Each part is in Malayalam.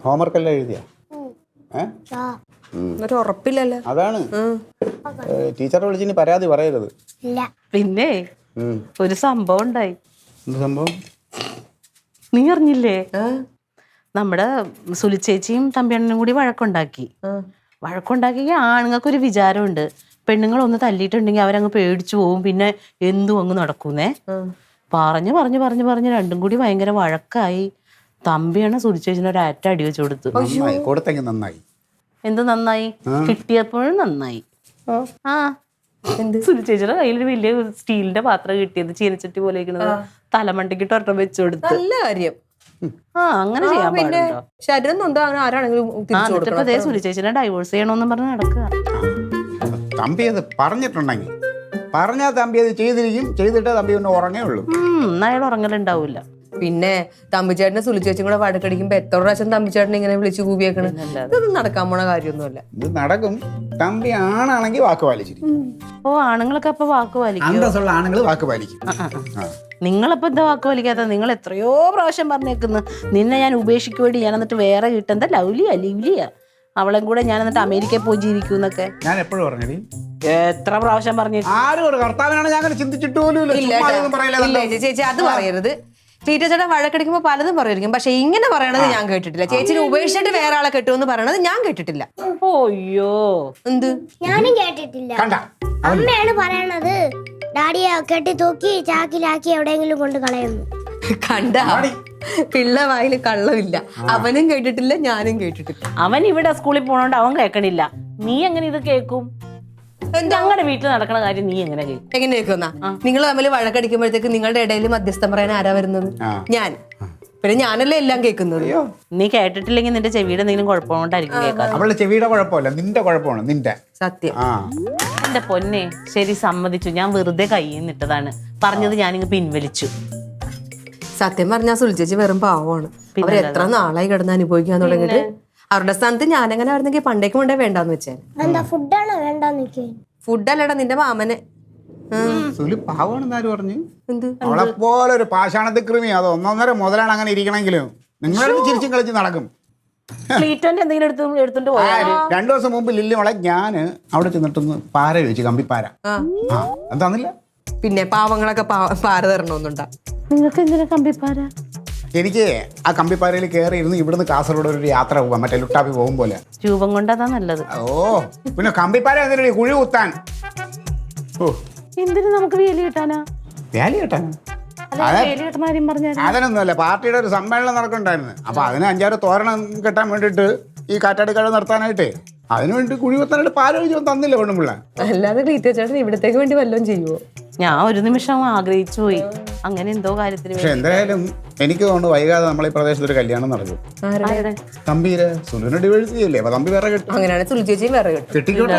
ഹോംവർക്ക് എല്ലാം എഴുതിയ ഒരു ഉറപ്പില്ലല്ലോ. അതാണ് ടീച്ചറെ വിളിച്ചിനി പരാതി പറയരുത്. പിന്നെ ഒരു സംഭവം ഉണ്ടായി. എന്ത് സംഭവം? നീ അറിഞ്ഞില്ലേ? നമ്മുടെ സുലിച്ചേച്ചിയും തമ്പിയണ്ണനും കൂടി വഴക്കുണ്ടാക്കി. ആണുങ്ങൾക്കൊരു വിചാരമുണ്ട്, പെണ്ണുങ്ങളൊന്ന് തല്ലിയിട്ടുണ്ടെങ്കിൽ അവരങ്ങ് പേടിച്ചു പോവും, പിന്നെ എന്തും അങ്ങ് നടക്കുന്നേ. പറഞ്ഞ് രണ്ടും കൂടി ഭയങ്കര വഴക്കായി. തമ്പിയാണ് സുലിച്ചേച്ചിന് ഒരു അറ്റ അടി വെച്ച് കൊടുത്തു. നന്നായി. എന്ത് നന്നായി? കിട്ടിയപ്പോഴും നന്നായി. സുലിച്ചേച്ചിയുടെ കയ്യിലൊരു വലിയ സ്റ്റീലിന്റെ പാത്രം കിട്ടിയത്, ചീനച്ചട്ടി പോലെ ഇരിക്കുന്നത്, തലമണ്ടയ്ക്കിട്ട് ഒരെണ്ണം വെച്ചു കൊടുത്തു. നല്ല കാര്യം. അങ്ങനെ ചെയ്യാൻ പാടുണ്ടോ? ശരീരം ആരാണെങ്കിലും സുലിച്ചേച്ചിനെ ഡൈവോഴ്സ് ചെയ്യണമെന്ന് പറഞ്ഞ് നടക്കുക. തമ്പി അത് പറഞ്ഞിട്ടുണ്ടെങ്കിൽ പറഞ്ഞാൽ തമ്പി അത് ചെയ്തിരിക്കും, ചെയ്തിട്ട് തമ്പി ഒന്ന് ഉറങ്ങേ ഉള്ളൂ. അയാൾ ഉറങ്ങലുണ്ടാവൂല. പിന്നെ തമ്പിച്ചേട്ടനെ സുലിച്ചേച്ചും കൂടെ വഴക്കടിക്കുമ്പോ എത്ര പ്രാവശ്യം തമ്പിച്ചേട്ടനെ ഇങ്ങനെ വിളിച്ചു കൂവിയേക്കണ്. ഇതൊന്നും നടക്കാൻ പോണ കാര്യമൊന്നുമല്ല. ഇത് നടക്കും. തമ്പി ആണാണെങ്കിൽ വാക്ക് പാലിച്ചിരിക്കും. ആണുങ്ങളൊക്കെ അപ്പൊ വാക്ക് പാലിക്കും. അന്തസ്സുള്ള ആണുങ്ങൾ വാക്ക് പാലിക്കും. നിങ്ങളിപ്പോ എന്താ വാക്ക് പാലിക്കാത്ത? നിങ്ങൾ എത്രയോ പ്രാവശ്യം പറഞ്ഞേക്കുന്നു, നിന്നെ ഞാൻ ഉപേക്ഷിക്കുവേണ്ടി ഞാൻ എന്നിട്ട് വേറെ കിട്ടുന്ന ലിവ്ലിയാ അവളെയും കൂടെ ഞാൻ എന്നിട്ട് അമേരിക്കയിൽ പോയി ജീവിക്കൂന്നൊക്കെ ഞാൻ എപ്പോഴും പറഞ്ഞത്. എത്ര പ്രാവശ്യം പറഞ്ഞു? ആരും ഒരു കർത്താവിനാണ് ഞാൻ ചിന്തിച്ചിട്ട് പോലും ചേച്ചി അത് പറയരുത്. ടീച്ചേഴ്സിന്റെ വഴക്കടിക്കുമ്പോ പലതും പറയുമായിരിക്കും, പക്ഷെ ഇങ്ങനെ പറയണത് ഞാൻ കേട്ടിട്ടില്ല. ചേച്ചിനെ ഉപേക്ഷിച്ചിട്ട് വേറെ ആളെ കെട്ടുമെന്ന് പറയണത് ഞാൻ കേട്ടിട്ടില്ല. ഓയ്യോ, എന്ത്? ഞാനും കേട്ടിട്ടില്ല. അമ്മയാണ് പറയണത്, ഡാഡിയെ കെട്ടി തൂക്കി ചാക്കിലാക്കി എവിടെയെങ്കിലും കൊണ്ട് കളയുന്നു. കണ്ട പിള്ള വായില് കള്ളമില്ല. അവനും കേട്ടിട്ടില്ല, ഞാനും കേട്ടിട്ടില്ല. അവൻ ഇവിടെ സ്കൂളിൽ പോണോണ്ട് അവൻ കേൾക്കണില്ല. നീ എങ്ങനെ ഇത് കേൾക്കും? ഞങ്ങളുടെ വീട്ടിൽ നടക്കുന്ന കാര്യം നീ എങ്ങനെ കേൾക്കും? എങ്ങനെ കേൾക്കുന്ന? നിങ്ങൾ തമ്മിൽ വഴക്കടിക്കുമ്പോഴത്തേക്ക് നിങ്ങളുടെ ഇടയിൽ മധ്യസ്ഥം പറയാൻ ആരാ വരുന്നത്? ഞാൻ. പിന്നെ ഞാനല്ലേ എല്ലാം കേൾക്കുന്നത്. നീ കേട്ടിട്ടില്ലെങ്കിൽ നിന്റെ ചെവിയുടെ എന്തെങ്കിലും കുഴപ്പമുണ്ടായിരിക്കും കേൾക്കാതെ. അവളുടെ ചെവിയുടെ കുഴപ്പമില്ല, നിന്റെ കുഴപ്പമാണ്. നിന്റെ സത്യം. എന്റെ പൊന്നെ, ശരി, സമ്മതിച്ചു. ഞാൻ വെറുതെ കയ്യിൽ നിന്നിട്ടതാണ് പറഞ്ഞത്. ഞാനിങ്ങ് പിൻവലിച്ചു. സത്യം പറഞ്ഞാൽ സുലിച്ചേച്ചി വെറും പാവമാണ്. അവർ എത്ര നാളായി കിടന്ന് അനുഭവിക്കാൻ തുടങ്ങിയിട്ട്. അവരുടെ സ്ഥാനത്ത് ഞാനെങ്ങനെ ആയിരുന്നെങ്കിൽ പണ്ടേക്ക് കൊണ്ടേ വേണ്ടാന്ന് വെച്ചേ. ഫുഡല്ലടാ നിന്റെ മാമനെ. പാവാണെന്ന് പറഞ്ഞു. അവളെ പോലെ ഒരു പാഷാണത്തിൽ കൃമി, അത് 1.5 മുതലാണ് അങ്ങനെ ഇരിക്കണെങ്കിലും നിങ്ങളെ ചിരിച്ചും കളിച്ച് നടക്കും. 2 ദിവസം മുമ്പ് ലില്ലിമോളെ ഞാൻ അവിടെ ചെന്നിട്ടൊന്ന് പാര ചോദിച്ചു, കമ്പിപ്പാര. എന്താന്നില്ല. പിന്നെ പാവങ്ങളൊക്കെ പാര തരണമെന്നുണ്ടാ. നിങ്ങൾക്ക് എന്തിനാ കമ്പിപ്പാര? എനിക്ക് ആ കമ്പിപ്പാരയിൽ കയറി ഇരുന്ന് ഇവിടുന്ന് കാസർഗോഡ് ഒരു യാത്ര പോവാം, മറ്റേ ലുട്ടാപ്പി പോകും പോലെ. രൂപം കൊണ്ടതാ നല്ലത്. പിന്നെ കമ്പിപ്പാര എന്തിനാ? കുഴി കുത്താൻ. എന്തിനു നമുക്ക് വേലി കിട്ടാനാ? വേലി കിട്ടാൻ അതിനൊന്നുമല്ല, പാർട്ടിയുടെ ഒരു സമ്മേളനം നടക്കണ്ടായിരുന്നു. അപ്പൊ അതിന് 5-6 തോരണം കെട്ടാൻ വേണ്ടിട്ട് ഈ കാറ്റാടിക്കഴ നിർത്താനായിട്ട് അതിനു വേണ്ടി കുഴി കുത്താനായിട്ട് പാലോചിച്ച് തന്നില്ല പെണ്ണുമ്പിള്ള. അല്ലാതെ ചേട്ടൻ ഇവിടത്തേക്ക് വേണ്ടി വല്ലതും ചെയ്യുവോ? ഞാൻ ഒരു നിമിഷം ആഗ്രഹിച്ചു പോയി അങ്ങനെ എന്തോ കാര്യത്തിന്. പക്ഷെ എന്തായാലും എനിക്ക് തോന്നുന്നു വൈകാതെ നമ്മളെ ഈ പ്രദേശത്ത് ഒരു കല്യാണം നടക്കും. തമ്പീരെ സുലുവിനെ ഡിവോഴ്സ് ചെയ്യല്ലേ, അപ്പൊ തമ്പി വേറെ കെട്ടും. അങ്ങനെയാണ് സുലിച്ചേച്ചിയും വേറെ കെട്ടും. കെട്ടിക്കോട്ടെ.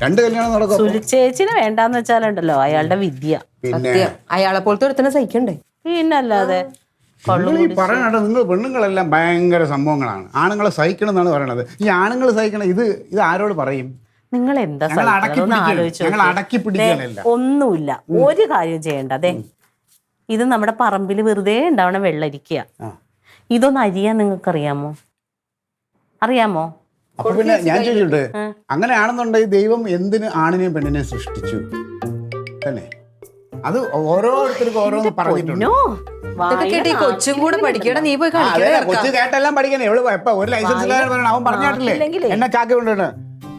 2 കല്യാണം നടക്കും. സുലിച്ചേച്ചിനെ വേണ്ടാന്ന് വെച്ചാലുണ്ടല്ലോ അയാളുടെ വിദ്യ. പിന്നെ അയാളെ പോലത്തെ ഒരുത്തനെ സഹിക്കണ്ടേ? പിന്നല്ലാതെ. പറയണോ, നിങ്ങൾ പെണ്ണുങ്ങളെല്ലാം ഭയങ്കര സംഭവങ്ങളാണ്. ആണുങ്ങളെ സഹിക്കണം എന്നാണ് പറയണത്. ഈ ആണുങ്ങൾ സഹിക്കണം, ഇത് ആരോട് പറയും? നിങ്ങൾ എന്താ ഒന്നുമില്ല, ഒരു കാര്യം ചെയ്യണ്ട. അതെ, ഇത് നമ്മുടെ പറമ്പിൽ വെറുതെ ഉണ്ടാവണ വെള്ളരിക്കുക. ഇതൊന്ന് അരിയാൻ നിങ്ങൾക്ക് അറിയാമോ? അപ്പൊ പിന്നെ ഞാൻ ചോദിച്ചിട്ട്, അങ്ങനെയാണെന്നുണ്ടെങ്കിൽ ദൈവം എന്തിന് ആണിനെയും പെണ്ണിനെയും സൃഷ്ടിച്ചു തന്നെ? അത് ഓരോരുത്തർക്കും ഓരോന്ന് പറഞ്ഞിട്ടുണ്ട്. കൊച്ചും കൂടെ പഠിക്കണം. നീ പോയി കൊച്ചു കേട്ടെല്ലാം പഠിക്കണേ. എവള് എപ്പ ഒരു ലൈസൻസ് അവൻ പറഞ്ഞിട്ടില്ലേ എന്നെ ചാക്കി കൊണ്ടുവന്ന്?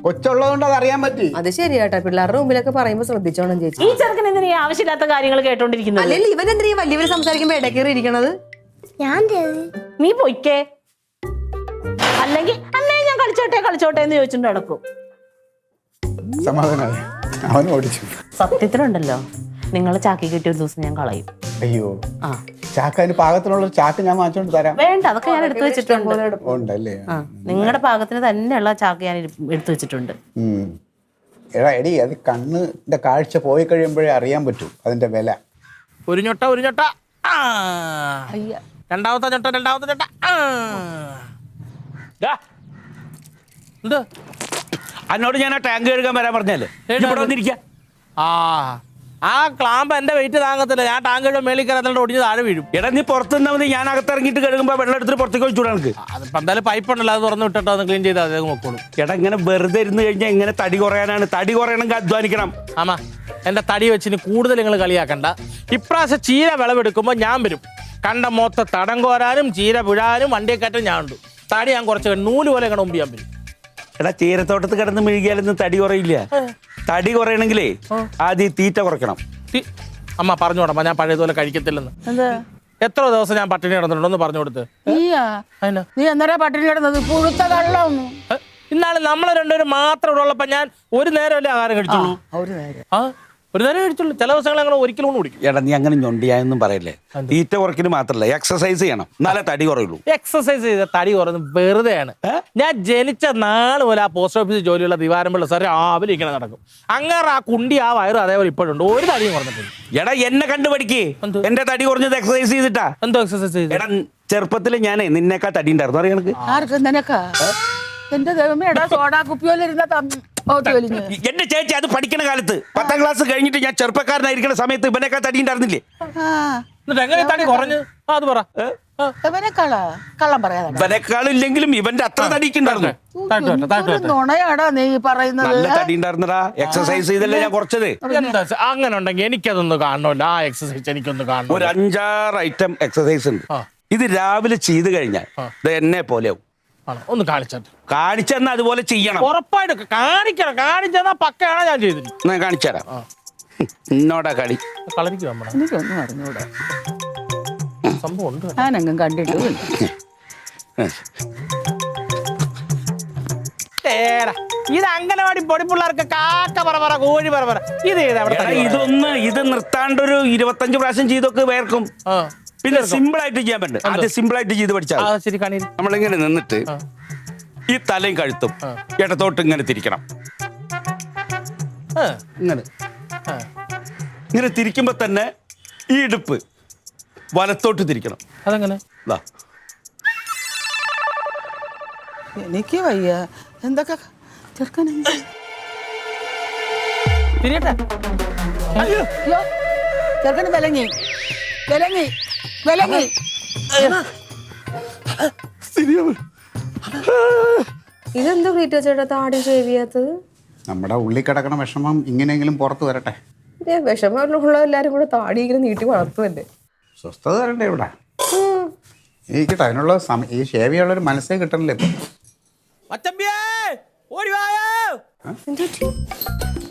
കൊച്ചുള്ളതുകൊണ്ട് അത് അറിയാൻ പറ്റി. അത് ശരിയാട്ടാ. പിള്ളേരുടെ മുമ്പിലൊക്കെ പറയുമ്പോ ശ്രദ്ധിച്ചോണം ചേച്ചി. ഈ ചെറുക്കൻ എന്തിനാ ആവശ്യമില്ലാത്ത കാര്യങ്ങൾ കേട്ടോണ്ടിരിക്കുന്നത്? അല്ലെങ്കിൽ ഇവൻ എന്തിനാ വലിയവര് സംസാരിക്കുമ്പോ ഇടക്കേറി ഇരിക്കണത്? നീ പൊയ്ക്കേ, അല്ലെങ്കിൽ അന്നേ ഞാൻ കളിച്ചോട്ടെ എന്ന് ചോദിച്ചിട്ട് നടക്കും. സമാധാനമായി അവൻ ഓടിച്ചു. സത്യത്തിലുണ്ടല്ലോ, നിങ്ങൾ ചാക്കി കിട്ടിയ ഒരു ദിവസം ഞാൻ കളയും. അയ്യോ, ചാക്ക് അതിന് പാകത്തിനുള്ള ചാക്ക് ഞാൻ വാങ്ങിച്ചോണ്ട് തരാം. വേണ്ട, അതൊക്കെ ഞാൻ എടുത്തു വെച്ചിട്ടുണ്ട്. ഉണ്ടല്ലേ? നിങ്ങളുടെ പാകത്തിന് തന്നെയുള്ള ചാക്ക് ഞാൻ എടുത്തു വെച്ചിട്ടുണ്ട്. എടാ എടി, അത് കണ്ണിന്റെ കാഴ്ച പോയി കഴിയുമ്പോഴേ അറിയാൻ പറ്റൂ അതിന്റെ വില. ഒരു ഞൊട്ട രണ്ടാമത്തെ ഞൊട്ട എന്നോട് ഞാൻ ആ ടാങ്ക് കഴുകാൻ വരാൻ പറഞ്ഞല്ലേ? ഇവിടെ വന്നിരിക്ക. ആ ആ ക്ലാമ്പ് എന്റെ വെയിറ്റ് താങ്ങത്തില്ല. ഞാൻ ടാങ്കയുടെ മേളിൽ കയറാത്തോണ്ട് ഒടിഞ്ഞ് താഴെ വീഴും. എടാ നീ പുറത്തുനിന്നാ മതി, ഞാൻ അകത്തിറങ്ങിയിട്ട് കഴുകുമ്പോ വെള്ളം എടുത്തിട്ട് പുറത്തേക്ക് ഒഴിച്ചൂടാ എനിക്ക്. അതിപ്പോ എന്തായാലും പൈപ്പ് ഉണ്ടല്ലോ, അത് തുറന്നു വിട്ടിട്ട് ഒന്ന് ക്ലീൻ ചെയ്താൽ അതേ നോക്കോളൂ. എടാ ഇങ്ങനെ വെറുതെ ഇരുന്ന് കഴിഞ്ഞാൽ എങ്ങനെ തടി കുറയാനാണ്? തടി കുറയണമെങ്കിൽ അധ്വാനിക്കണം. ആമാ എന്റെ തടി വെച്ചിന് കൂടുതൽ നിങ്ങൾ കളിയാക്കണ്ട. ഇപ്രാവശ്യം ചീര വിളവെടുക്കുമ്പോൾ ഞാൻ വരും. കണ്ട മൊത്തം തടം കോരാനും ചീര പിഴാനും വണ്ടിയെ കയറ്റാൻ ഞാൻ ഉണ്ട്. തടി ഞാൻ കുറച്ച് നൂല് പോലെ കണ്ട മുമ്പ് ഞാൻ വരും. എടാ ചീരത്തോട്ടത്ത് കിടന്ന് മെഴുകിയാലൊന്നും തടി കുറയില്ല. തടി കുറയണമെങ്കിലേ ആദ്യം തീറ്റ കുറയ്ക്കണം. അമ്മ പറഞ്ഞോടമ്മ, ഞാൻ പഴയതുപോലെ കഴിക്കത്തില്ലെന്ന്. എന്താ എത്ര ദിവസം ഞാൻ പട്ടിണി കിടന്നിട്ടുണ്ടെന്ന് പറഞ്ഞു കൊടുത്ത്. നീയാ അതിനാ നീ എന്നേരാ പട്ടിണി കിടന്നത്? പുഴുത്ത കള്ളം. ഇന്നാളെ നമ്മളെ രണ്ടുപേരും മാത്രം ഇവിടെ ഉള്ളപ്പോ ഞാൻ ഒരു നേരമല്ലേ ആഹാരം കഴിച്ചുള്ളൂ. ഒരു നേരം ആ ഒരു നേരം കഴിച്ചുള്ളൂ. ചില ദിവസങ്ങൾ ഞങ്ങൾ ഒരിക്കലും കൊണ്ട് കുടിക്കും. എടാ നീ അങ്ങനെ ഞൊണ്ടിയായൊന്നും പറയല്ലേ. തീറ്റ കുറയ്ക്കല് മാത്രല്ല, എക്സസൈസ് ചെയ്യണം, എന്നാലേ തടി കുറയുള്ളൂ. എക്സസൈസ് ചെയ്ത തടി കുറഞ്ഞ് വെറുതെയാണ്. ഞാൻ ജനിച്ച നാൾ പോലെ ആ പോസ്റ്റ് ഓഫീസിൽ ജോലിയുള്ള ദിവാരമ്പുള്ള സാർ രാവിലെ ഇങ്ങനെ നടക്കും. അങ്ങനെ ആ കുണ്ടി ആ വയറ് അതേപോലെ ഇപ്പോഴുണ്ട്. ഒരു തടിയും കുറഞ്ഞിട്ടില്ല. എടാ എന്നെ കണ്ടുപഠിക്കേ. എന്റെ തടി കുറഞ്ഞത് എക്സസൈസ് ചെയ്തിട്ടാ. എന്തോ എക്സസൈസ് ചെയ്ത്? എടാ ചെറുപ്പത്തിൽ ഞാനേ നിന്നേക്കാ തടി ഉണ്ടായിരുന്നു, അറിയാം എനിക്ക്. ആർക്ക് നിനക്കാ? എന്റെ ദൈവമേ, എടാ സോഡാ കുപ്പിയോലിരുന്ന വലിഞ്ഞ്. എന്റെ ചേച്ചി അത് പഠിക്കുന്ന കാലത്ത് 10ാം ക്ലാസ് കഴിഞ്ഞിട്ട് ഞാൻ ചെറുപ്പക്കാരനായിരിക്കുന്ന സമയത്ത് ഇവനേക്കാ തടി ഉണ്ടായിരുന്നില്ലേ? എന്നിട്ട് എങ്ങനെ തടി കുറഞ്ഞു? അത് പറ. ഇവനെക്കാളാ കള്ളം പറയാതെ. ഇവനേക്കാളും ഇല്ലെങ്കിലും ഇവന്റെ അത്ര തടിക്കുണ്ടായിരുന്നു. നുണയാടാ നീ പറയുന്നത്. നല്ല തടി ഉണ്ടായിരുന്നടാ. എക്സസൈസ് ചെയ്തല്ലേ ഞാൻ കുറച്ചത്. എന്താ അങ്ങനെ ഉണ്ടെങ്കിൽ എനിക്കതൊന്ന് കാണണമല്ലോ. ആ എക്സസൈസ് എനിക്കൊന്ന് കാണണം. ഒരു 5-6 ഐറ്റം എക്സസൈസ് ഉണ്ട്. ഇത് രാവിലെ ചെയ്ത് കഴിഞ്ഞാൽ ഇത് എന്നെ പോലെയാവും. ഒന്ന് കാണിച്ചാട്ട്. കാണിച്ചെന്നാ അതുപോലെ ചെയ്യണം. ഉറപ്പായിട്ട് കാണിക്കണം. കാണിച്ചെന്നാ പക്കയാണ് ഞാൻ ചെയ്തിരിക്കും. ഞാൻ കാണിച്ചുതരാം. എന്നോടാ കളി. കളരിക്ക് നമ്മുടെ എനിക്കൊന്നും അറിഞ്ഞൂടാ. സംഭവം ഉണ്ട്. ഞാനെങ്ങും കണ്ടിട്ടില്ല. ഇത് അംഗനവാടി പൊടി പിള്ളേർക്ക് കാക്ക പറ കോഴി പറ. ഇത് ഇത് നിർത്താണ്ടൊരു 25 പ്രാവശ്യം ചെയ്തൊക്കെ വേർക്കും. പിന്നെ സിമ്പിൾ ആയിട്ട് ചെയ്യാൻ പറ്റും. ആദ്യം സിമ്പിൾ ആയിട്ട് ചെയ്ത് പഠിച്ചാൽ ശരി. കാണി നമ്മളിങ്ങനെ നിന്നിട്ട് ഈ തലയും കഴുത്തും ഇടത്തോട്ട് ഇങ്ങനെ തിരിക്കണം. ഇങ്ങനെ ഇങ്ങനെ തിരിക്കുമ്പോ തന്നെ ഈ ഇടുപ്പ് വലത്തോട്ട് തിരിക്കണം. അതെങ്ങനെ? എനിക്ക് വയ്യ. എന്തൊക്കെ ചെറുക്കൻ തിരിയട്ടെ. അയ്യോ ചെറുക്കന് വിലങ്ങി വിലങ്ങി വിലങ്ങി. ഇതെന്തോ ക്ലീറ്റോ ചേട്ടാ താടി ഷേവ് ചെയ്യാത്തത്? നമ്മുടെ ഉള്ളിൽ കിടക്കണ വിഷമം ഇങ്ങനെയെങ്കിലും പുറത്ത് വരട്ടെ. വിഷമമുള്ള എല്ലാരും കൂടെ താടി ഇങ്ങനെ നീട്ടി വളർത്തുമല്ലേ. സ്വസ്ഥത തരണ്ടേ ഇവിടെ? എനിക്കിട്ട് അതിനുള്ള ഈ ഷേവ് ചെയ്യാനുള്ളൊരു മനസ്സേ കിട്ടണില്ല ഇപ്പൊ.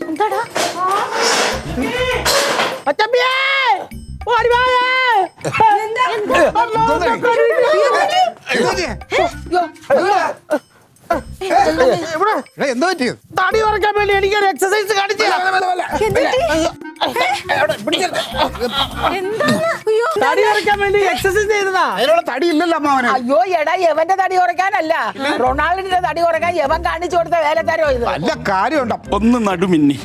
എന്താടാ? എന്തോ പറ്റിയത്? തടി കുറയ്ക്കാൻ വേണ്ടി എനിക്കൊരു എക്സസൈസ് കാണിച്ചു. തടി കുറയ്ക്കാൻ വേണ്ടി എക്സസൈസ് ചെയ്തതാ. അതിനുള്ള തടി ഇല്ലല്ലോ അമ്മാവന്. അയ്യോ എടാ, യവന്റെ തടി കുറയ്ക്കാനല്ല, റൊണാൾഡിന്റെ തടി കുറയ്ക്കാൻ യവൻ കാണിച്ചു കൊടുത്ത വേലക്കാരോ ഇത്. നല്ല കാര്യമുണ്ടോ? ഒന്ന് നടുമിന്നി.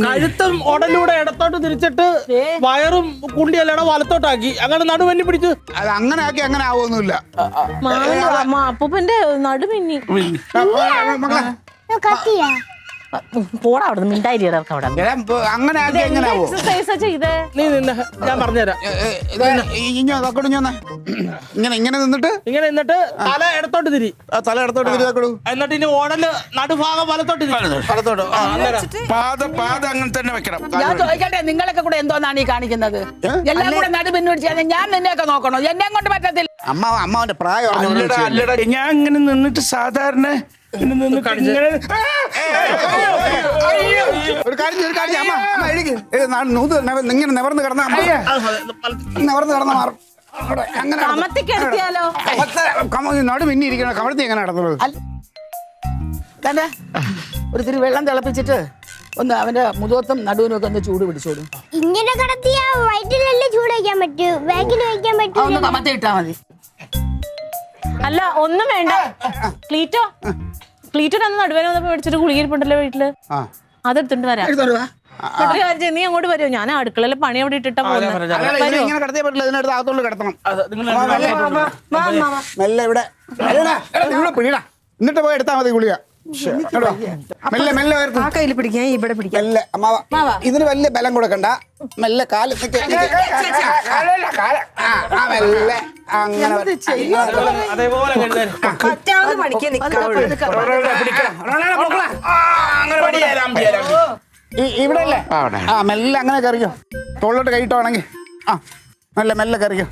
കഴുത്തും ഉടലൂടെ ഇടത്തോട്ട് തിരിച്ചിട്ട് വയറും കുണ്ടിയല്ലട വലത്തോട്ടാക്കി അങ്ങനെ നടുവന്നി പിടിച്ചു. അത് അങ്ങനെ ആക്കി അങ്ങനെ ആവൊന്നുമില്ല. അപ്പൂപ്പന്റെ നടുമിന്നി. കത്തിയാ പോടാ അവിടെ നിന്ന് മിണ്ടായിരിക്കും അവിടെ. അങ്ങനെ ആക്കി എങ്ങനെ ആവോ? എക്സസൈസ് ചെയ്തേ. നീ നിന്നെ ഞാൻ പറഞ്ഞുതരാം. ഇങ്ങനെ ഇങ്ങനെ നിന്നിട്ട് ഇങ്ങനെ നിന്നിട്ട് തല ഇടത്തോട്ട് തിരി. തല ഇടത്തോട്ട് തിരിയാക്കടൂ. എന്നിട്ട് ഇനി ഉടല് നടുഭാഗം വലത്തോട്ട് തിരി. വലത്തോട്ട്. പാദ അങ്ങനെ തന്നെ വെക്കണം. ഞാൻ ചോദിക്കട്ടെ, നിങ്ങളൊക്കെ കൂടെ എന്തോന്നാണ് ഈ കാണിക്കുന്നത്? എല്ലാം കൂടെ നടു പിന്നിടിച്ചാൽ ഞാൻ നിന്നെയൊക്കെ നോക്കണോ? എന്നെ കൊണ്ട് പറ്റത്തില്ല. അമ്മാവന്റെ പ്രായം അല്ലടാ ഞാൻ ഇങ്ങനെ നിന്നിട്ട് സാധാരണ ഒരു കാര്യം അമ്മ ഇങ്ങനെ നിവർന്ന് കിടന്ന മാറും. നട് പിന്നിരിക്കണം. കമഴ്ത്തി എങ്ങനെ നടന്നുള്ളത്? തന്നെ ഒരിത്തിരി വെള്ളം തിളപ്പിച്ചിട്ട് ഒന്ന് അവന്റെ മുഖത്തും നടുവിനും ഒക്കെ ഒന്ന് ചൂട് പിടിച്ചോടും. ഇങ്ങനെ കിടത്തിയാ വയറ്റിലല്ലേ ചൂട് വയ്ക്കാൻ പറ്റൂ, ബാക്കിൽ വയ്ക്കാൻ പറ്റൂ. ഒന്ന് കമത്തി ഇട്ടാ മതി. അല്ല ഒന്നും വേണ്ട. ക്ലീറ്റോ അന്ന് നടുവേന വന്നപ്പോ മേടിച്ചിട്ട് ഗുളികരിപ്പുണ്ടല്ലോ വീട്ടില്, അതെടുത്തിട്ട് വരാം. നീ അങ്ങോട്ട് വരുമോ? ഞാൻ അടുക്കളയിലെ പണി അവിടെ ഇട്ടിട്ടാ പോകുന്നത്. ഇങ്ങനെ കിടത്തിയാ പറ്റില്ല, ഇതിനടുത്ത് അകത്തോണ്ട് കിടത്തണം. മെല്ലെ ഇവിടെ പിടിയിടാ. എന്നിട്ട് പോയി എടുത്താൽ മതി ഗുളിക. മെല്ലെ മെല്ലെ ഉയർത്ത്. ആ കയ്യിൽ പിടിക്കാൻ ഇവിടെ പിടിക്കാം. മെല്ലെ അമ്മാവ ഇതിന് വലിയ ബലം കൊടുക്കണ്ട. മെല്ലെ കാല് മെല്ലെ അങ്ങനെ അതേപോലെ കഴുതാൻ. പറ്റാവുന്ന പണിക്ക് നിൽക്കാവുള്ളൂ. ഇവിടെ അല്ലേ മെല്ലെ അങ്ങനെ കറിയോ. തോളിലോട്ട് കൈയിട്ടോണെങ്കിൽ മെല്ലെ മെല്ലെ കറിയോ.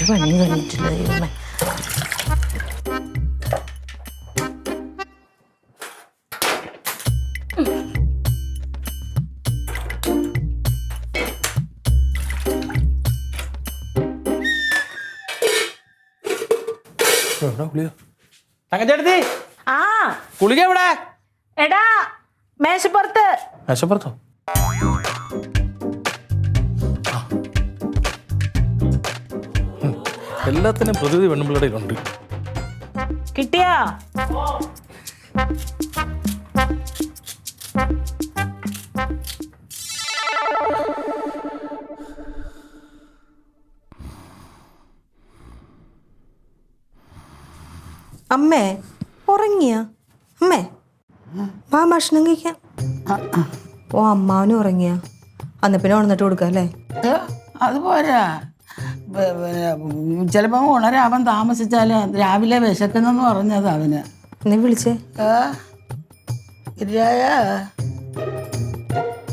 പണി കഴിഞ്ഞിട്ടില്ല ദൈവമേ. തങ്കച്ചേട്ടത്തി ആ ഗുളിക എവിടെ? എടാ മേശപ്പുറത്ത്. മേശപ്പുറത്തോ? എല്ലാത്തിനും പ്രതിനിധി പെണ്ണുപിള്ളയുണ്ട്. കിട്ടിയാ? അമ്മേ ഉറങ്ങിയ? അമ്മേ വാ ഭക്ഷണം കഴിക്കാം. ഓ അമ്മാവനും ഉറങ്ങിയ? അന്ന് പിന്നെ ഉണർന്നിട്ട് കൊടുക്കാം അല്ലേ? അത് പോരാ. ചിലപ്പോൾ ഉണരാവൻ താമസിച്ചാൽ രാവിലെ വിശക്കുന്നെന്ന് പറഞ്ഞത് അവന്. നീ വിളിച്ചേ. ഇരായ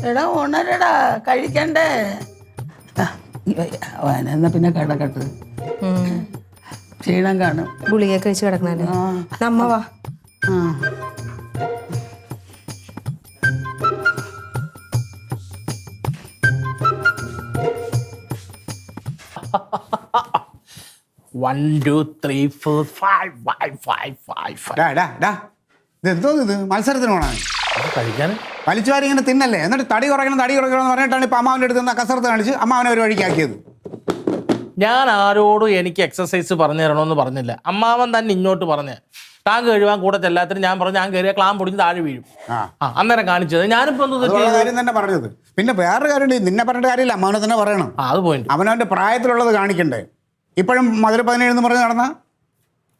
എടാ ഉണരടാ, കഴിക്കണ്ടേ? അവനെന്നാ പിന്നെ കിടക്കട്ട്, ക്ഷീണം കാണും. ഗുളിക കഴിച്ച് കിടക്കണല്ലേ? നമ്മ വാ. One, two, three, four, five. ഇതെന്തോ ഇത് മത്സരത്തിന് പോണേ കഴിക്കാൻ വലിച്ചു വാരി ഇങ്ങനെ തിന്നല്ലേ. എന്നിട്ട് തടി കുറയ്ക്കണം എന്ന് പറഞ്ഞിട്ടാണ് ഇപ്പൊ അമ്മാവൻ്റെ അടുത്ത് നിന്ന് കസരത്ത് കാണിച്ച് അമ്മാവനെ ഒരു വഴിക്കാക്കിയത്. ഞാൻ ആരോടും എനിക്ക് എക്സസൈസ് പറഞ്ഞു തരണമെന്ന് പറഞ്ഞില്ല. അമ്മാവൻ തന്നെ ഇങ്ങോട്ട് പറഞ്ഞ ടാങ്ക് കഴുകാൻ കൂടെ ചെല്ലാത്തിനും ഞാൻ പറഞ്ഞു ഞാൻ കയറിയ ക്ലാം പൊടിഞ്ഞ് താഴെ വീഴും. അന്നേരം കാണിച്ചത് ഞാനിപ്പോ കാര്യം തന്നെ പറഞ്ഞത്. പിന്നെ വേറൊരു കാര്യം നിന്നെ പറഞ്ഞിട്ട് കാര്യമില്ല, അമ്മാവനെ തന്നെ പറയണം. അത് പോയിന്റ്. അവനവന്റെ പ്രായത്തിലുള്ളത് കാണിക്കണ്ടേ. ഇപ്പോഴും മധുര 17 പറഞ്ഞ് നടന്ന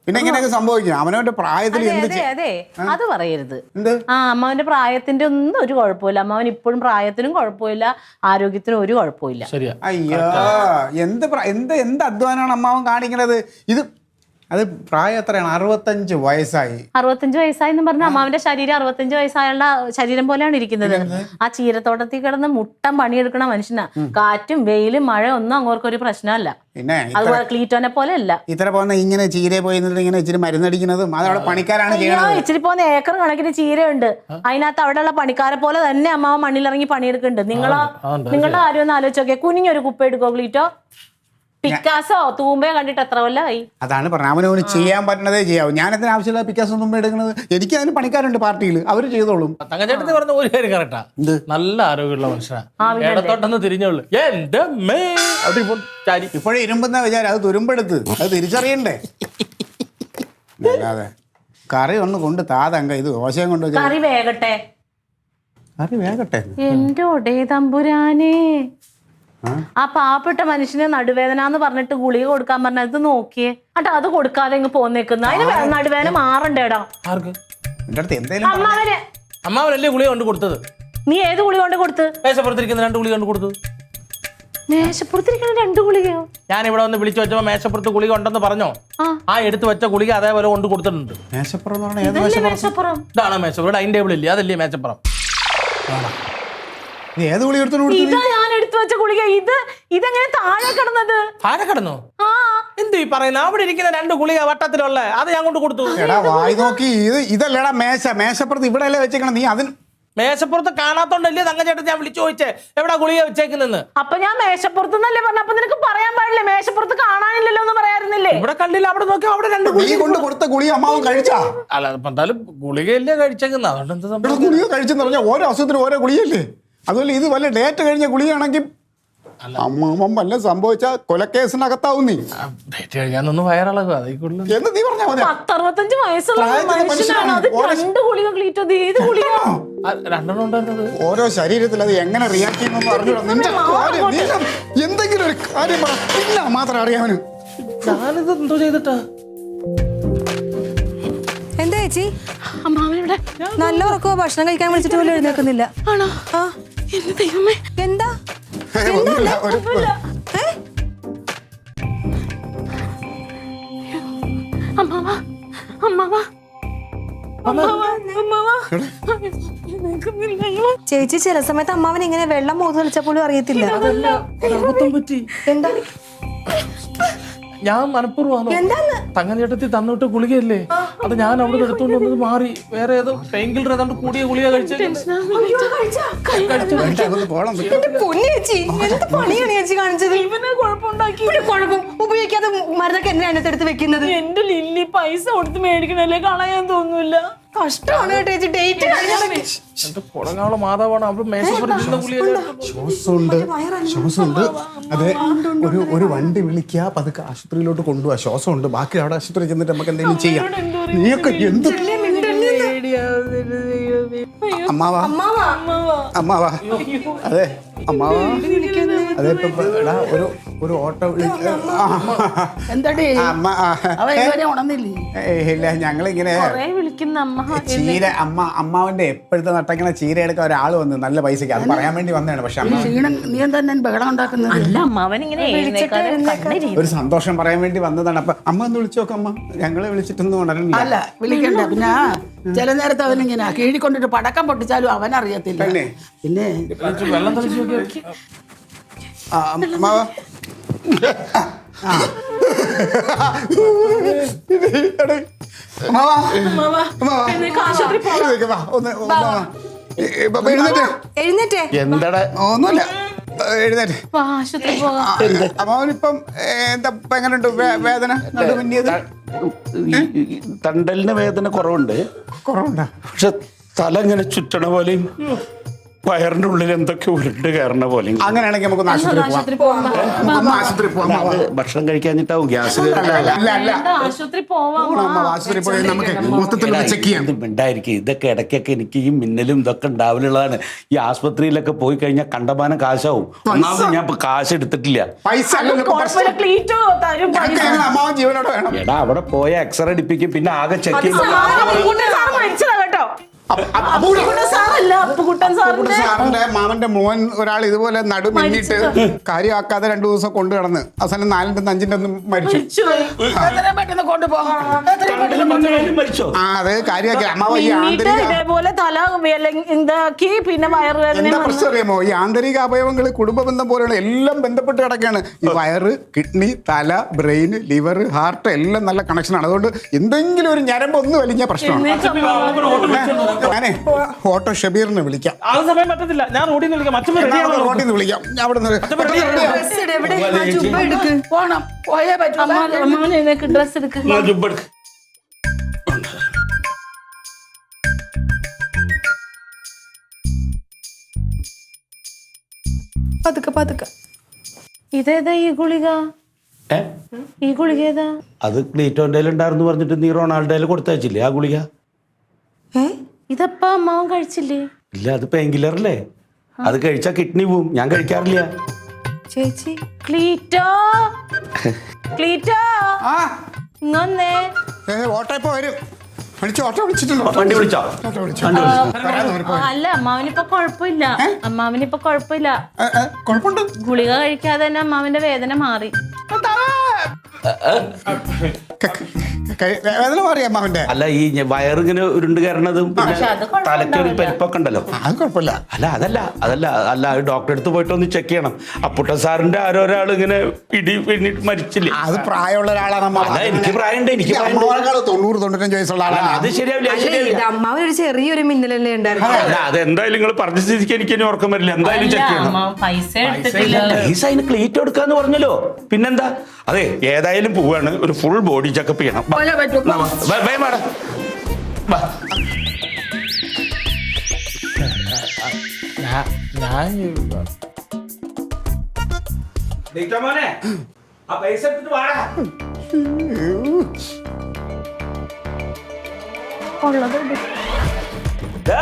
പിന്നെ ഇങ്ങനെയൊക്കെ സംഭവിക്കും. അവനവന്റെ പ്രായത്തിൽ എന്ത് അതെ അത് പറയരുത്. എന്ത് അമ്മാവന്റെ പ്രായത്തിന്റെ ഒന്നും ഒരു കുഴപ്പമില്ല. അമ്മാവൻ ഇപ്പോഴും പ്രായത്തിനും കുഴപ്പമില്ല, ആരോഗ്യത്തിനും ഒരു കുഴപ്പമില്ല. ശരിയാ. അയ്യോ എന്ത് അധ്വാനമാണ് അമ്മാവൻ കാണിക്കണത്. ഇത് അത് പ്രായം എത്രയാണ്? 65 വയസ്സായി. 65 വയസ്സായെന്ന് പറഞ്ഞ അമ്മാവന്റെ ശരീരം 65 വയസ്സായുള്ള ശരീരം പോലെയാണ് ഇരിക്കുന്നത്. ആ ചീരത്തോട്ടത്തിൽ കിടന്ന് മുട്ടം പണിയെടുക്കണ മനുഷ്യനാ. കാറ്റും വെയിലും മഴ ഒന്നും അങ്ങോർക്കൊരു പ്രശ്നമല്ല. പിന്നെ അതുപോലെ ക്ലീറ്റോനെ പോലെ അല്ല. ഇത്ര പോകുന്ന ഇങ്ങനെ ചീര പോയി ഇങ്ങനെ ഇച്ചിരി മരുന്നടിക്കുന്നതും അതവിടെ പണിക്കാരാണ് ചെയ്യണത്. ഇച്ചിരി പോകുന്ന ഏക്കർ കണക്കിന് ചീരയുണ്ട്. അതിനകത്ത് അവിടെയുള്ള പണിക്കാരെ പോലെ തന്നെ അമ്മാവൻ മണ്ണിലിറങ്ങി പണിയെടുക്കുന്നുണ്ട്. നിങ്ങളുടെ കാര്യം ഒന്ന് ആലോചിച്ച് നോക്കിയാൽ കുനിഞ്ഞൊരു കുപ്പ എടുക്കോ ക്ലീറ്റോ? പിക്കാസോ തൂമ്പയോ കണ്ടിട്ട് എത്ര കൊല്ലമായി? അതാണ് പറഞ്ഞത്, അവനവന് ചെയ്യാൻ പറ്റുന്നതേ ചെയ്യാവും. ഞാനെന്തിനാ ആവശ്യമില്ല പിക്കാസോ തുമ്പ എടുക്കുന്നത്? എനിക്ക് അതിന് പണിക്കാരുണ്ട് പാർട്ടിയിൽ, അവര് ചെയ്തോളും. തങ്കച്ചേട്ടത്തി പറഞ്ഞ ഒരു കാര്യം കറക്റ്റാ. നല്ല ആരോഗ്യമുള്ള മനുഷ്യനാ. ഇടത്തോട്ടൊന്ന് തിരിഞ്ഞോളൂ. എന്റെ ഇപ്പോഴും ഇരുമ്പെന്ന വിചാരം, അത് തുരുമ്പെടുത്ത് അത് തിരിച്ചറിയണ്ടേ. അല്ലാതെ കറി ഒന്ന് കൊണ്ട് താതങ്ക, ഇത് ദോശയും കൊണ്ട് കറി വേകട്ടെ. കറി വേകട്ടെ. എന്റെ ഒടേ തമ്പുരാനേ, ആ പാവപ്പെട്ട മനുഷ്യന് നടുവേദന എന്ന് പറഞ്ഞിട്ട് ഗുളിക കൊടുക്കാൻ പറഞ്ഞത് നോക്കിയേ. അട്ടാ അത് കൊടുക്കാതെ ഇങ്ങ് പോന്നേക്കുന്ന. അതിന് നടുവേദന മാറണ്ടേടാ. അമ്മാവനല്ലേ ഗുളിക കൊണ്ട് കൊടുത്തത്? നീ ഏത് ഗുളിക കൊണ്ട് കൊടുത്ത്? മേശപ്പുറത്തിരിക്കുന്ന 2 ഗുളിക കൊണ്ട് കൊടുത്തു. മേശപ്പുറത്തിരിക്കുന്ന 2 ഗുളികയോ? ഞാൻ ഇവിടെ വന്ന് വിളിച്ചു വെച്ചപ്പോ മേശപ്പുറത്ത് ഗുളിക ഉണ്ടെന്ന് പറഞ്ഞോ. ആ എടുത്ത് വെച്ച ഗുളിക അതേപോലെ കൊണ്ട് കൊടുത്തിട്ടുണ്ട്. മേശപ്പുറം. ഇതാണ് മേശപ്പുറം. ഡൈനിങ് ടേബിൾ ഇല്ലേ, അതല്ലേ മേശപ്പുറം. ഏത് ഗുളിക എടുത്തു? ഇതാ ഞാൻ എടുത്തു വെച്ച ഗുളിക. ഇതെങ്ങനെ താഴെ കിടന്നത്? താഴെ കിടന്നു? എന്ത് ഈ പറയുന്നത്? അവിടെ ഇരിക്കുന്ന 2 ഗുളിക വട്ടത്തിലുള്ള അത് ഞാൻ കൊണ്ട് കൊടുത്തു. എടാ വായി നോക്കി, ഇതല്ലടാ മേശപ്പുറത്ത് ഇവിടെ അല്ലേ വെച്ചേക്കണം. നീ അതിന് മേശപ്പുറത്ത് കാണാത്തോണ്ടല്ലേ തങ്കച്ചേട്ടൻ ഞാൻ വിളിച്ചു ചോദിച്ചേ എവിടെ ഗുളിക വെച്ചേക്കുന്നെന്ന്. അപ്പൊ ഞാൻ മേശപ്പുറത്തുനിന്നല്ലേ പറഞ്ഞ, അപ്പൊ നിനക്ക് പറയാൻ പാടില്ലേ മേശപ്പുറത്ത് കാണാനില്ലല്ലോ എന്ന് പറയാറുന്നില്ലേ? ഇവിടെ കണ്ടില്ല, അവിടെ നോക്കി അവിടെ 2 നീ ഗുളിക. കൊണ്ട് കൊടുത്ത ഗുളിക അമ്മാവൻ കഴിച്ചാ? അല്ല ഇപ്പൊ എന്തായാലും ഗുളികയല്ലേ കഴിച്ചേക്കുന്നത്, അതുകൊണ്ട് എന്ത് ഇവിടെ സംഭവം? ഗുളിക കഴിച്ചെന്ന് പറഞ്ഞാൽ ഓരോ അസുഖത്തിന് ഓരോ ഗുളികയല്ലേ? അതുപോലെ ഇത് വല്ല ഡേറ്റ് കഴിഞ്ഞ ഗുളികയാണെങ്കിൽ അമ്മാവൻ വല്ല സംഭവിച്ചാൽ കൊലക്കേസിനകത്താവും നീ. ഡേറ്റ് കഴിയാനൊന്നും വയറിളകും അതേ കൂടുതൽ. എന്ന് നീ പറഞ്ഞാൽ മതി. 65 വയസ്സുള്ള പ്രായത്തിലെ മനുഷ്യനാണ് അത്. മനുഷ്യനാണ്. 2 ഗുളിക ക്ലീറ്റോ, ഇത് ഏത് ഗുളിക? 2 ഉണ്ടായിരുന്നത്. ഓരോ ശരീരത്തിൽ അത് എങ്ങനെ റിയാക്ട് ചെയ്യുമെന്ന് അറിഞ്ഞൂടാ. നിന്റെ കാര്യം നീ എന്തെങ്കിലും ഒരു കാര്യം പറ, ഇല്ല മാത്രം അറിയാവന്. ഞാനിത് എന്തോ ചെയ്തിട്ടാ? എന്താ ചേച്ചി അമ്മാവനിവിടെ. നല്ല ഉറക്കോ? ഭക്ഷണം കഴിക്കാൻ വിളിച്ചിട്ട് പോലും എഴുന്നേൽക്കുന്നില്ല. ആണോ? ആ എന്റെ ദൈവമേ. എന്താ ഒന്നുമില്ല, ഒരു ഏ? അമ്മാവ, അമ്മാവ, അമ്മാവ, അമ്മാവ. ചേച്ചി ചില സമയത്ത് അമ്മാവൻ ഇങ്ങനെ വെള്ളം മുഖത്ത് കളിച്ചപ്പോഴും അറിയത്തില്ല. അബദ്ധം പറ്റി. എന്താ ഞാൻ മനഃപൂർവ്വമാണോ? എന്താന്ന്? തങ്കച്ചേട്ടത്തി തന്നിട്ട് ഗുളികയല്ലേ അത് ഞാൻ അവിടെ എടുത്തോണ്ട് വന്നത് മാറി വേറെ ഏതോ പെയിൻ കില്ലർ ഏതാണ്ട് കൂടിയ ഗുളിക കഴിച്ചു. പോണം. എന്റെ പൊന്നു ചേച്ചി, എന്ത് പണിയാണ് ചേച്ചി കാണിച്ചത്? ഇവന് കുഴപ്പമുണ്ടാക്കി. കുഴപ്പം ഉപയോഗിക്കാതെ മരുന്നൊക്കെ എന്തിനാ അതിനകത്ത് എടുത്ത് വെക്കുന്നത്? എന്റെ ലില്ലി പൈസ കൊടുത്ത് മേടിക്കണല്ലേ, കളയാൻ തോന്നൂല. കഷ്ടമാണ് കേട്ടോ ചേച്ചി. ഡേറ്റ് എന്റെ കൊടകാള മാതാവാണ് അവിടെ മേശപ്പുറത്തുള്ള ഗുളിക. ശ്വാസമുണ്ട്. അതെ, ഒരു വണ്ടി വിളിക്കുക, പതുക്കെ ആശുപത്രിയിലോട്ട് കൊണ്ടുപോവാ. ശ്വാസമുണ്ട്. ബാക്കി അവിടെ ആശുപത്രി ചെന്നിട്ട് നമുക്ക് എന്തെങ്കിലും ചെയ്യാം. നീയൊക്കെ എന്ത് അമ്മാവാ, അമ്മാവാ. അതെ അമ്മാവാ. അതെ ഇപ്പൊ എടാ ഒരു ഓട്ടോ എന്താടി അമ്മ. അവൻ ഇതുവരെ ഉണർന്നില്ലേ? ഇല്ല, ഞങ്ങളിങ്ങനെ വിളിക്കുന്ന അമ്മ. ചീര അമ്മാവന്റെ എപ്പോഴത്തെ നട്ടങ്ങനെ ചീര എടുക്കാൻ ഒരാൾ വന്ന് നല്ല പൈസക്ക് അത് പറയാൻ വേണ്ടി വന്നതാണ്. പക്ഷെ അമ്മ ക്ഷീണം നീ എന്താ ബഹളം ഉണ്ടാക്കുന്നത്? അല്ല, അമ്മാവൻ ഇങ്ങനെ എഴുന്നേക്കാതെ കണ്ണിരി. ഒരു സന്തോഷം പറയാൻ വേണ്ടി വന്നതാണ്. അപ്പൊ അമ്മ ഒന്ന് വിളിച്ചു നോക്കാം. അമ്മ ഞങ്ങളെ വിളിച്ചിട്ടൊന്നും ഉണരുന്നില്ല. അല്ല വിളിക്കണ്ട. പിന്നെ ചില നേരത്തെ അവനിങ്ങനെ കീഴി കൊണ്ടിട്ട് പടക്കം പൊട്ടിച്ചാലും അവൻ അറിയത്തില്ല. തന്നെ? പിന്നെ വെള്ളം തളിച്ചു നോക്കി. അമ്മാവാ. എഴുന്നേറ്റേ. എന്താടാ? ഒന്നുമില്ല, എഴുന്നേറ്റ്. ആശുപത്രി പോകാം. അമ്മാവനിപ്പം എന്താ എങ്ങനെയുണ്ട് വേദന? നടുമിന്നിയത് തണ്ടലിന് വേദന കുറവുണ്ട്. കുറവുണ്ടാ? പക്ഷെ തല ഇങ്ങനെ ചുറ്റണ പോലെയും വയറിന്റെ ഉള്ളിൽ എന്തൊക്കെ ഉരുണ്ട് കയറണ പോലെയും. അങ്ങനെയാണെങ്കിൽ നമുക്കൊന്ന് ആശുപത്രി പോവാം. നമുക്കൊന്ന് ആശുപത്രി പോവാം. അത് ഭക്ഷണം കഴിക്കാഞ്ഞിട്ടാവും ഗ്യാസ് ആശുപത്രി പോവാം. ആശുപത്രി പോയി നമുക്ക് മൊത്തത്തിൽ ചെക്ക് ചെയ്യാം. ഉണ്ടായിരിക്കും. ഇതൊക്കെ ഇടയ്ക്കൊക്കെ എനിക്ക് ഈ മിന്നലും ഇതൊക്കെ ഉണ്ടാവലുള്ളതാണ്. ഈ ആശുപത്രിയിലൊക്കെ പോയി കഴിഞ്ഞാൽ കണ്ടമാനം കാശാവും. ഒന്നാമത് ഞാൻ ഇപ്പൊ കാശ് എടുത്തിട്ടില്ല. പൈസ ക്ലീറ്റോ തരും. അമ്മാവൻ ജീവനോടെ വേണം. എടാ അവിടെ പോയ എക്സ്റേ എടുപ്പിക്കും, പിന്നെ ആകെ ചെക്ക് ചെയ്യും. മരിച്ചതാ കേട്ടോ. സാറിന്റെ മാമന്റെ മോൻ ഒരാൾ ഇതുപോലെ നടുമിന്നിട്ട് കാര്യമാക്കാതെ 2 ദിവസം കൊണ്ടു കിടന്ന് അവസാനം 4ന്റെ 5ന്റെ ഒന്നും മരിച്ചു. എത്രയും പെട്ടെന്ന് കൊണ്ടുപോകാം. മരിച്ചോ? ആ അതെ, കാര്യമാക്കി. അമ്മാവ ഈ ആന്തരിക ഇതേപോലെ തല എന്താക്കി പിന്നെ വയറുവേദന. എന്താ പ്രശ്നം അറിയാമോ? ഈ ആന്തരിക അവയവങ്ങൾ കുടുംബ ബന്ധം പോലെയാണ്, എല്ലാം ബന്ധപ്പെട്ട് കിടക്കുകയാണ്. ഈ വയറ്, കിഡ്നി, തല, ബ്രെയിൻ, ലിവർ, ഹാർട്ട് എല്ലാം നല്ല കണക്ഷനാണ്. അതുകൊണ്ട് എന്തെങ്കിലും ഒരു ഞരമ്പ് ഒന്ന് വലിഞ്ഞ പ്രശ്നമാണ്. ഞാനേ ഓട്ടോ ഷബീറിനെ വിളിക്കാം. ആ സമയം പറ്റത്തില്ല, ഞാൻ റോഡിൽ നിന്ന് വിളിക്കാം. മറ്റൊന്ന് റെഡിയാണോ? റോഡിൽ നിന്ന് വിളിക്കാം. അവിടെ പോണം, പോയേ പറ്റൂ. ഡ്രസ് എടുക്ക്. പതുക്കെ പതുക്കെ. ഇതേതാ ഈ ഗുളിക? ഈ ഗുളിക ഏതാ? അത് ക്ലീറ്റോന്റെ ഉണ്ടായിരുന്നു പറഞ്ഞിട്ട് നീ റൊണാൾഡോയിൽ കൊടുത്തയച്ചില്ലേ ആ ഗുളിക? ഇതപ്പ അമ്മാവൻ കഴിച്ചില്ലേ? ഇല്ല, അത് പെയിൻ കില്ലർ അല്ലേ. അത് കഴിച്ചാൽ കിഡ്നി പോവും. ഞാൻ കഴിക്കാറില്ല. ചേച്ചി ക്ലീറ്റോ, ക്ലീറ്റോ ഇങ്ങൊന്നേ. ഓട്ടോ ഇപ്പൊ വരും. ഓട്ടോ വിളിച്ചിട്ടുണ്ടോ? വണ്ടി വിളിച്ചോ? ഓട്ടോ വിളിച്ചോ? അല്ല, അമ്മാവനിപ്പൊ കുഴപ്പമില്ല. അമ്മാവനിപ്പൊ കുഴപ്പമില്ല. കുഴപ്പമുണ്ട്. ഗുളിക കഴിക്കാതെ തന്നെ അമ്മാവന്റെ വേദന മാറി. വേദന മാറി അമ്മാവന്റെ. അല്ല ഈ വയറിങ്ങനെ ഉരുണ്ട് കയറണതും പിന്നെ തലയ്ക്ക് ഒരു പെരുപ്പൊക്കെ ഉണ്ടല്ലോ. അത് കുഴപ്പമില്ല. അതല്ല അത് ഡോക്ടറെ അടുത്ത് പോയിട്ട് ഒന്ന് ചെക്ക് ചെയ്യണം. അപ്പുട്ടൻ സാറിന്റെ ആരോരാൾ ഇങ്ങനെ ഇടി വീണിട്ട് മരിച്ചില്ലേ? അത് പ്രായമുള്ള ഒരാളാണ് അമ്മ. അല്ല എനിക്ക് പ്രായമുണ്ട്. 90-95 വയസ്സുള്ള ആളാണ്. അത് ശരിയാവില്ല. അമ്മാവൻ ഒരു ചെറിയൊരു മിന്നലല്ലേ ഉണ്ടായിരുന്നു. അല്ല അതെന്തായാലും നിങ്ങൾ പറഞ്ഞ സ്ഥിതിക്ക് എനിക്ക് ഇനി ഓർക്കാൻ പറ്റില്ല. എന്തായാലും ചെക്ക് ചെയ്യണം. പൈസ എടുത്തിട്ടില്ല. പൈസ അതിന് ക്ലീറ്റ് കൊടുക്കാന്ന് പറഞ്ഞല്ലോ. പിന്നെന്താ? അതെ ഏതായാലും പോവാണ്. ഒരു ഫുൾ ബോഡി ചെക്കപ്പ് ചെയ്യണം. മാഡം ഞാൻ മോനെ ആ പൈസ എടുത്തിട്ട് വാടാ. ഉള്ളത് ദാ